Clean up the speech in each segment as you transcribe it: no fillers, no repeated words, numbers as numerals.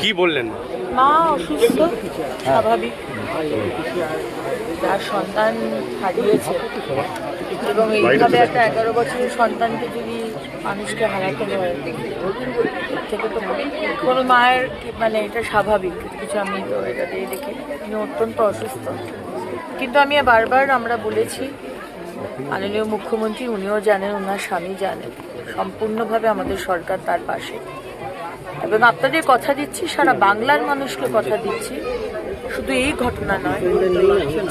কি বললেন? মা অসুস্থ, স্বাভাবিক। তার সন্তান হারিয়েছে এবং এইভাবে একটা 11 বছরের সন্তানকে যদি মানুষকে হারাতে হয় থেকে তো কোনো মায়ের মানে এটা স্বাভাবিক কিছু। আমি তো এটা দিয়ে দেখি উনি অত্যন্ত অসুস্থ, কিন্তু আমি বারবার আমরা বলেছি, মাননীয় মুখ্যমন্ত্রী উনিও জানেন, ওনার স্বামী জানেন, সম্পূর্ণভাবে আমাদের সরকার তার পাশে। এবং আপনাদের কথা দিচ্ছি, সারা বাংলার মানুষকে কথা দিচ্ছি, শুধু এই ঘটনা নয়,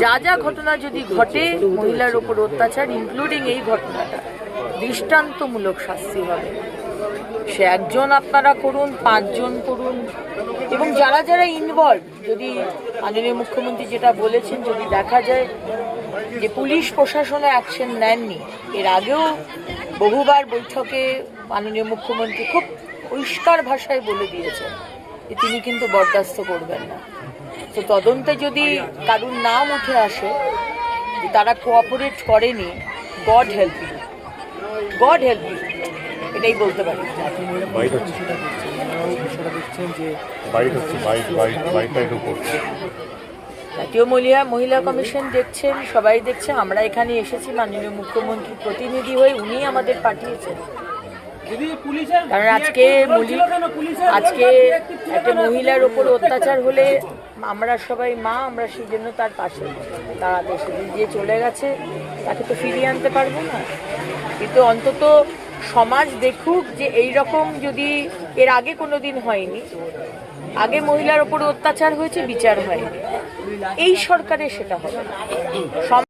যা যা ঘটনা যদি ঘটে মহিলার ওপর অত্যাচার, ইনক্লুডিং এই ঘটনাটা, দৃষ্টান্তমূলক শাস্তি হবে। সে একজন আপনারা করুন, 5 জন করুন, এবং যারা যারা ইনভলভ, যদি মাননীয় মুখ্যমন্ত্রী যেটা বলেছেন, যদি দেখা যায় যে পুলিশ প্রশাসনে অ্যাকশন নেননি, এর আগেও বহুবার বৈঠকে মাননীয় মুখ্যমন্ত্রী খুব পরিষ্কার ভাষায় বলে দিয়েছেন যে তিনি কিন্তু বরদাস্ত করবেন না। তো তদন্তে যদি কারুর নাম উঠে আসে যে তারা কোঅপারেট করেনি, God help you, God help you, এটাই বলতে পারি। জাতীয় মহিলা কমিশন দেখছেন, সবাই দেখছে। আমরা এখানে এসেছি মাননীয় মুখ্যমন্ত্রীর প্রতিনিধি হয়ে, উনি আমাদের পাঠিয়েছেন। কারণ আজকে একটা মহিলার ওপর অত্যাচার হলে আমরা সবাই মা, আমরা সেই জন্য তার পাশে দাঁড়াতে। সেদিন দিয়ে চলে গেছে, তাকে তো ফিরিয়ে আনতে পারবো না, কিন্তু অন্তত সমাজ দেখুক যে এই রকম যদি এর আগে কোনো দিন হয়নি, আগে মহিলার ওপর অত্যাচার হয়েছে, বিচার হয়নি, এই সরকারে সেটা হবে।